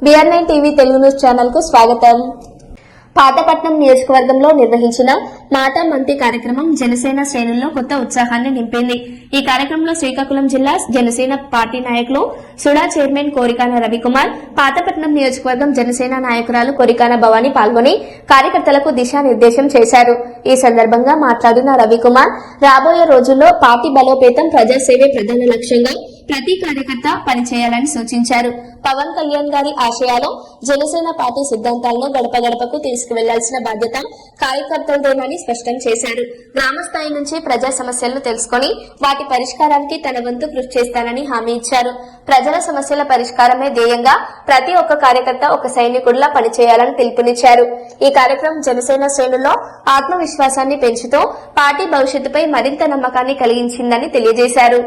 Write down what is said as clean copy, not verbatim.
BR9 TV Telugu news channel కు స్వాగతం. పాతపట్నం నియోజకవర్గంలో నిర్వహించిన మాటా మంతి కార్యక్రమం జనసేన శ్రేణుల్లో కొత్త ఉత్సాహాన్ని నింపింది. ఈ కార్యక్రమంలో శ్రీకాకుళం జిల్లా జనసేన పార్టీ నాయకులు సుడా చైర్మన్ కోరికాన రవికుమార్, పాతపట్నం నియోజకవర్గం జనసేన నాయకురాలు కోరికాన భవాని పాల్గొని కార్యకర్తలకు దిశానిర్దేశం చేశారు. ఈ సందర్భంగా మాట్లాడిన రవికుమార్, రాబోయే రోజుల్లో పార్టీ బలోపేతం, ప్రజాసేవే ప్రధాన లక్ష్యంగా ప్రతి కార్యకర్త పనిచేయాలని సూచించారు. పవన్ కళ్యాణ్ గారి ఆశయాలు, జనసేన పార్టీ సిద్ధాంతాలను గడప గడపకు తీసుకువెళ్లాల్సిన బాధ్యత కార్యకర్తలదేనని స్పష్టం చేశారు. గ్రామ స్థాయి నుంచి ప్రజా సమస్యలను తెలుసుకుని వాటి పరిష్కారానికి తన వంతు కృషి చేస్తానని హామీ ఇచ్చారు. ప్రజల సమస్యల పరిష్కారమే ధ్యేయంగా ప్రతి ఒక్క కార్యకర్త ఒక సైనికుడిలా పనిచేయాలని పిలుపునిచ్చారు. ఈ కార్యక్రమం జనసేన శ్రేణుల్లో ఆత్మవిశ్వాసాన్ని పెంచుతూ పార్టీ భవిష్యత్తుపై మరింత నమ్మకాన్ని కలిగించిందని తెలియజేశారు.